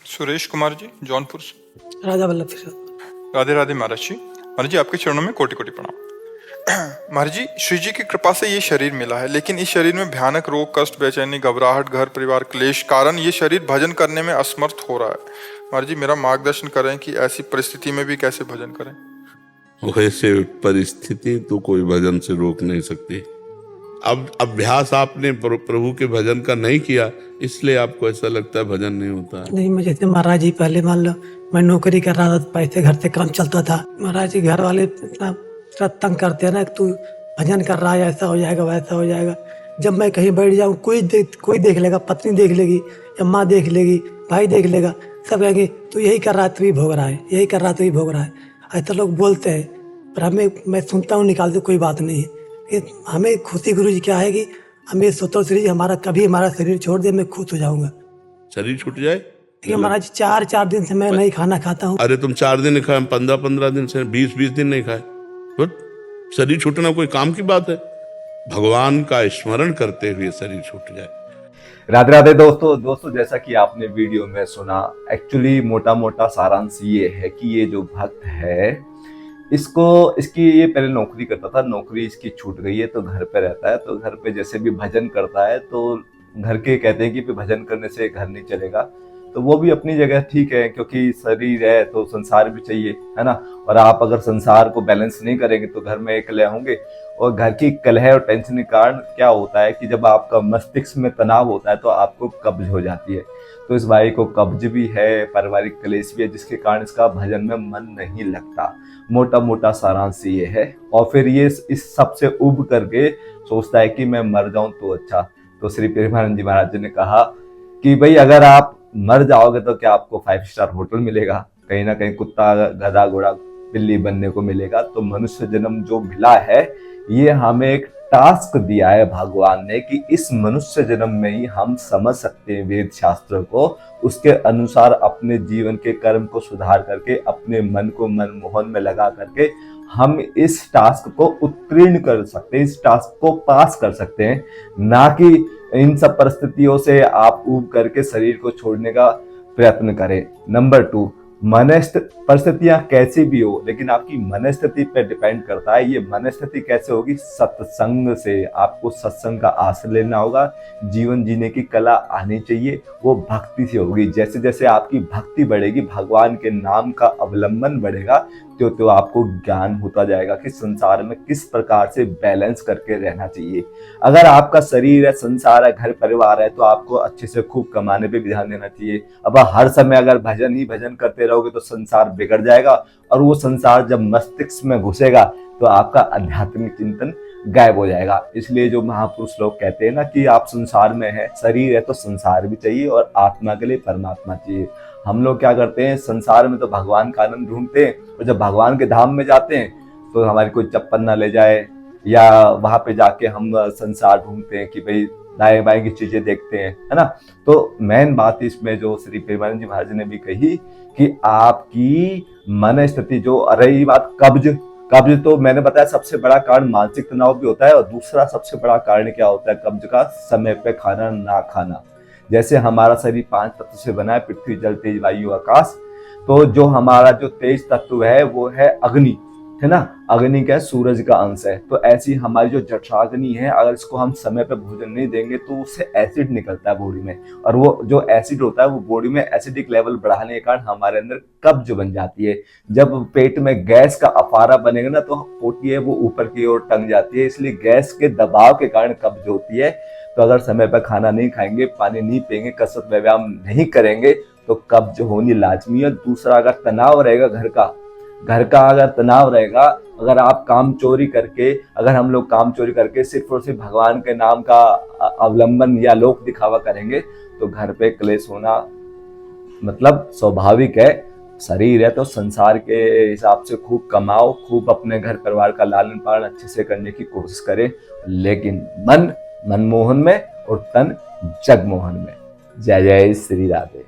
सुरेश कुमार जी, जौनपुर से। राधा वल्लभ प्रसाद। राधे राधे महाराज जी। महाराज जी, आपके चरणों में कोटि कोटि प्रणाम। महाराज जी, श्री जी की कृपा से ये शरीर मिला है, लेकिन इस शरीर में भयानक रोग, कष्ट, बेचैनी, घबराहट, घर परिवार क्लेश कारण ये शरीर भजन करने में असमर्थ हो रहा है। महाराज जी, मेरा मार्गदर्शन करें कि ऐसी परिस्थिति में भी कैसे भजन करें। वैसे परिस्थिति तो कोई भजन से रोक नहीं सकती। अब अभ्यास आपने प्रभु के भजन का नहीं किया, इसलिए आपको ऐसा लगता है भजन नहीं होता है। नहीं, मुझे जैसे महाराज जी पहले मान लो मैं नौकरी कर रहा था, पैसे घर से काम चलता था। महाराज जी घर वाले इतना तंग करते हैं ना, कि तू भजन कर रहा है, ऐसा हो जाएगा वैसा हो जाएगा। जब मैं कहीं बैठ जाऊँ, कोई देख लेगा, पत्नी देख लेगी या माँ देख लेगी, भाई देख लेगा, सब कहेंगे तू यही कर रहा है, तू ही भोग रहा है, यही कर रहा है, तू ही भोग रहा है। ऐसा लोग बोलते हैं, पर मैं सुनता हूँ, निकालते कोई बात नहीं है। हमें खुशी गुरु जी क्या है कि हमें सोचो श्री जी हमारा शरीर छोड़ दे, मैं खुश हो जाऊंगा। शरीर छूट जाए? ठीक है महाराज, चार दिन से मैं नहीं खाना खाता हूँ। अरे तुम 4 दिन नहीं खाए, 15 दिन से 20 दिन नहीं खाए, तो शरीर छूटना कोई काम की बात है? भगवान का स्मरण करते हुए शरीर छूट जाए। राधे राधे दोस्तों, जैसा कि आपने वीडियो में सुना, एक्चुअली मोटा मोटा सारांश ये है कि ये जो भक्त है, इसकी ये पहले नौकरी करता था, नौकरी इसकी छूट गई है तो घर पे रहता है। तो घर पे जैसे भी भजन करता है तो घर के कहते हैं कि भजन करने से घर नहीं चलेगा, तो वो भी अपनी जगह ठीक है, क्योंकि शरीर है तो संसार भी चाहिए, है ना। और आप अगर संसार को बैलेंस नहीं करेंगे तो घर में कलह होंगे, और घर की कलह और टेंशन के कारण क्या होता है कि जब आपका मस्तिष्क में तनाव होता है तो आपको कब्ज हो जाती है। तो इस भाई को कब्ज भी है, पारिवारिक क्लेश भी है, जिसके कारण इसका भजन में मन नहीं लगता। मोटा मोटा सारांश ये है। और फिर ये इस सब से उब करके सोचता है कि मैं मर जाऊं तो अच्छा। तो श्री प्रेमानंद जी महाराज जी ने कहा कि भाई अगर आप मर जाओगे तो क्या आपको 5 स्टार होटल मिलेगा? कहीं ना कहीं कुत्ता, गधा, घोड़ा, बिल्ली बनने को मिलेगा। तो मनुष्य जन्म जो मिला है, ये हमें एक टास्क दिया है भगवान ने कि इस मनुष्य जन्म में ही हम समझ सकते हैं वेद शास्त्र को, उसके अनुसार अपने जीवन के कर्म को सुधार करके अपने मन को मनमोहन में लगा करके हम इस टास्क को उत्तीर्ण कर सकते हैं, इस टास्क को पास कर सकते हैं। ना कि इन सब परिस्थितियों से आप ऊब करके शरीर को छोड़ने का प्रयत्न करें। नंबर 2, परिस्थितियां कैसी भी हो, लेकिन आपकी मनस्थिति पे डिपेंड करता है। ये मनस्थिति कैसे होगी? सत्संग से। आपको सत्संग का आश्रय लेना होगा, जीवन जीने की कला आनी चाहिए, वो भक्ति से होगी। जैसे जैसे आपकी भक्ति बढ़ेगी, भगवान के नाम का अवलंबन बढ़ेगा, तो आपको ज्ञान होता जाएगा कि संसार में किस प्रकार से बैलेंस करके रहना चाहिए। अगर आपका शरीर है, संसार है, घर परिवार है, तो आपको अच्छे से खूब कमाने पे भी ध्यान देना चाहिए। अब हर समय अगर भजन ही भजन करते रहोगे तो संसार बिगड़ जाएगा, और वो संसार जब मस्तिष्क में घुसेगा तो आपका आध्यात्मिक चिंतन गायब हो जाएगा। इसलिए जो महापुरुष लोग कहते हैं ना कि आप संसार में है, शरीर है तो संसार भी चाहिए, और आत्मा के लिए परमात्मा चाहिए। हम लोग क्या करते हैं, संसार में तो भगवान का आनंद ढूंढते हैं, और जब भगवान के धाम में जाते हैं तो हमारी कोई चप्पल ना ले जाए, या वहां पे जाके हम संसार ढूंढते हैं कि भाई दाएं बाएं की चीजें देखते हैं, है ना। तो मेन बात इसमें जो श्री प्रेमानंद जी महाराज ने भी कही कि आपकी मन स्थिति जो रही बात कब्ज तो मैंने बताया सबसे बड़ा कारण मानसिक तनाव भी होता है, और दूसरा सबसे बड़ा कारण क्या होता है कब्ज का? समय पे खाना ना खाना। जैसे हमारा शरीर 5 तत्व से बना है, पृथ्वी, जल, तेज, वायु, आकाश। तो जो हमारा जो तेज तत्व है वो है अग्नि, है ना। अग्नि क्या है? सूरज का अंश है। तो ऐसी हमारी जो जठराग्नि है, अगर इसको हम समय पर भोजन नहीं देंगे तो उससे एसिड निकलता है बॉडी में, और वो जो एसिड होता है वो बॉडी में एसिडिक लेवल बढ़ाने के कारण हमारे अंदर कब्ज बन जाती है। जब पेट में गैस का अफारा बनेगा ना तो होती है वो ऊपर की ओर टंग जाती है, इसलिए गैस के दबाव के कारण कब्ज होती है। तो अगर समय पर खाना नहीं खाएंगे, पानी नहीं पिएंगे, कसरत व्यायाम नहीं करेंगे तो कब्ज होनी लाजमी है। दूसरा, अगर तनाव रहेगा घर का अगर तनाव रहेगा, अगर आप काम चोरी करके, अगर हम लोग काम चोरी करके सिर्फ और सिर्फ भगवान के नाम का अवलंबन या लोक दिखावा करेंगे तो घर पे क्लेश होना मतलब स्वाभाविक है। शरीर है तो संसार के हिसाब से खूब कमाओ, खूब अपने घर परिवार का लालन पालन अच्छे से करने की कोशिश करें, लेकिन मन मनमोहन में और तन जगमोहन में। जय जय श्री राधे।